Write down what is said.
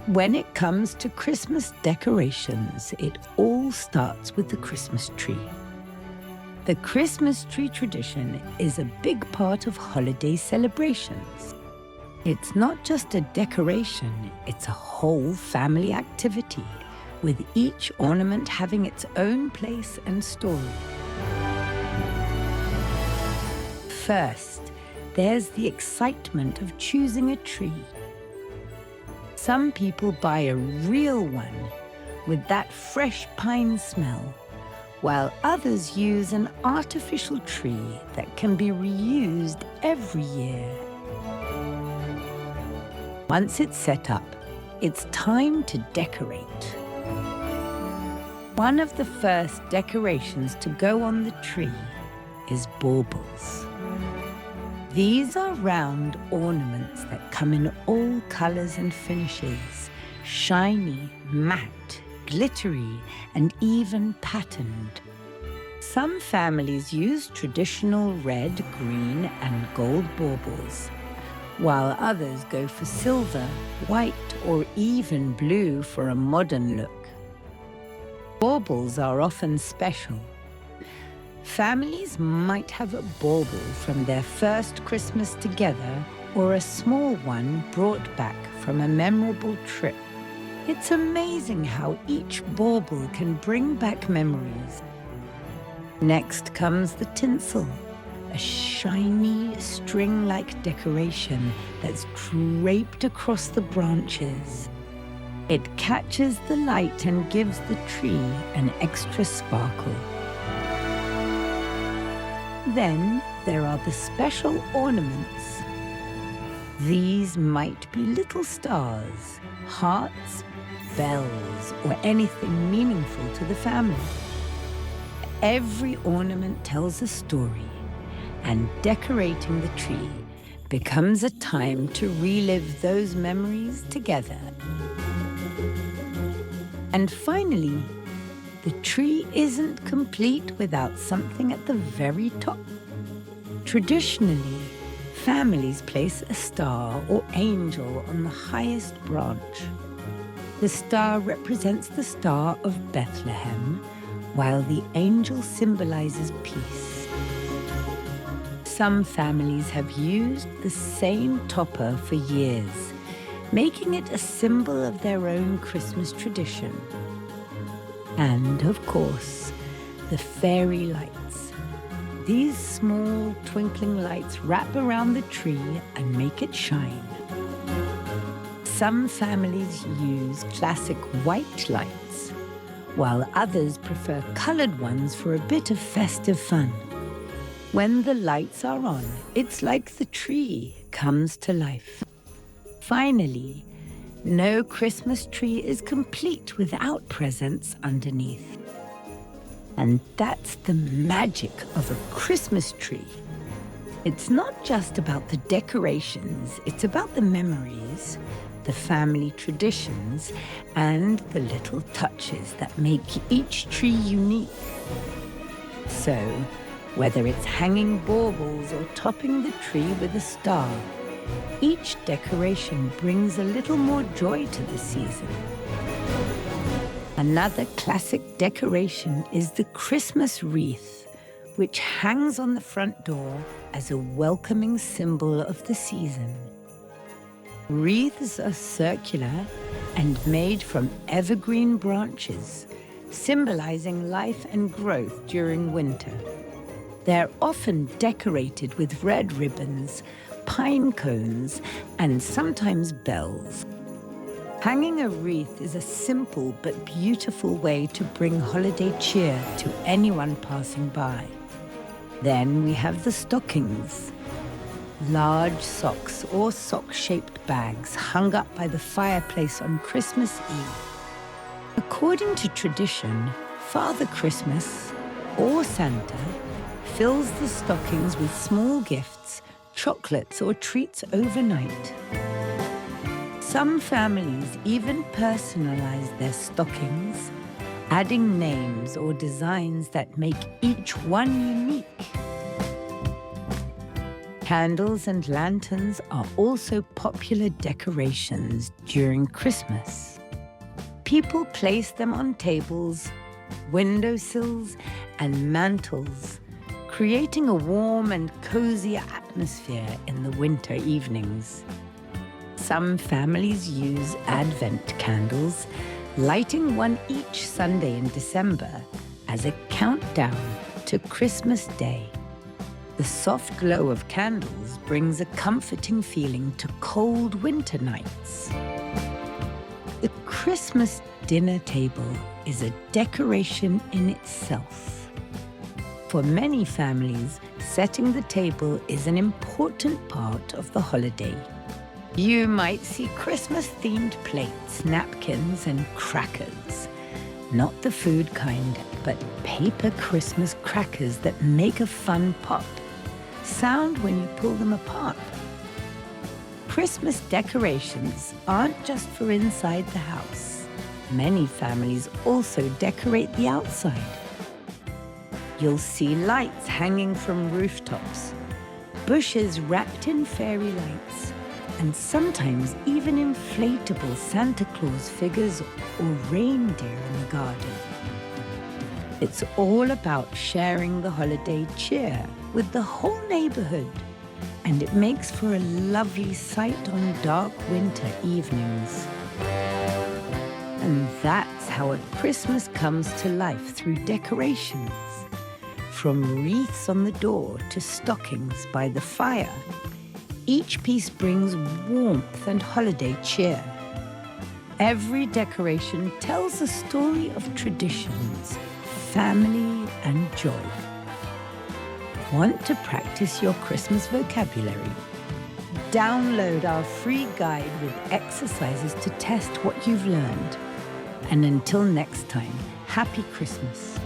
When it comes to Christmas decorations, it all starts with the Christmas tree. The Christmas tree tradition is a big part of holiday celebrations. It's not just a decoration, it's a whole family activity, with each ornament having its own place and story. First, there's the excitement of choosing a tree. Some people buy a real one with that fresh pine smell, while others use an artificial tree that can be reused every year. Once it's set up, it's time to decorate. One of the first decorations to go on the tree is baubles. These are round ornaments that come in all colors and finishes, shiny, matte, glittery, and even patterned. Some families use traditional red, green, and gold baubles, while others go for silver, white, or even blue for a modern look. Baubles are often special. Families might have a bauble from their first Christmas together, or a small one brought back from a memorable trip. It's amazing how each bauble can bring back memories. Next comes the tinsel, a shiny string-like decoration that's draped across the branches. It catches the light and gives the tree an extra sparkle. Then there are the special ornaments. These might be little stars, hearts, bells, or anything meaningful to the family. Every ornament tells a story, and decorating the tree becomes a time to relive those memories together. And finally, the tree isn't complete without something at the very top. Traditionally, families place a star or angel on the highest branch. The star represents the Star of Bethlehem, while the angel symbolizes peace. Some families have used the same topper for years, making it a symbol of their own Christmas tradition. And, of course, the fairy lights. These small twinkling lights wrap around the tree and make it shine. Some families use classic white lights, while others prefer colored ones for a bit of festive fun. When the lights are on, it's like the tree comes to life. Finally, no Christmas tree is complete without presents underneath. And that's the magic of a Christmas tree. It's not just about the decorations, it's about the memories, the family traditions, and the little touches that make each tree unique. So, whether it's hanging baubles or topping the tree with a star, each decoration brings a little more joy to the season. Another classic decoration is the Christmas wreath, which hangs on the front door as a welcoming symbol of the season. Wreaths are circular and made from evergreen branches, symbolizing life and growth during winter. They're often decorated with red ribbons, pine cones, and sometimes bells. Hanging a wreath is a simple but beautiful way to bring holiday cheer to anyone passing by. Then we have the stockings. Large socks or sock-shaped bags hung up by the fireplace on Christmas Eve. According to tradition, Father Christmas, or Santa, fills the stockings with small gifts, chocolates, or treats overnight. Some families even personalize their stockings, adding names or designs that make each one unique. Candles and lanterns are also popular decorations during Christmas. People place them on tables, windowsills, and mantels, creating a warm and cozy atmosphere in the winter evenings. Some families use Advent candles, lighting one each Sunday in December as a countdown to Christmas Day. The soft glow of candles brings a comforting feeling to cold winter nights. The Christmas dinner table is a decoration in itself. For many families, setting the table is an important part of the holiday. You might see Christmas-themed plates, napkins, and crackers. Not the food kind, but paper Christmas crackers that make a fun pop. Sound when you pull them apart. Christmas decorations aren't just for inside the house. Many families also decorate the outside. You'll see lights hanging from rooftops, bushes wrapped in fairy lights, and sometimes even inflatable Santa Claus figures or reindeer in the garden. It's all about sharing the holiday cheer with the whole neighborhood, and it makes for a lovely sight on dark winter evenings. And that's how a Christmas comes to life through decorations. From wreaths on the door to stockings by the fire, each piece brings warmth and holiday cheer. Every decoration tells a story of traditions, family, and joy. Want to practice your Christmas vocabulary? Download our free guide with exercises to test what you've learned. And until next time, Happy Christmas.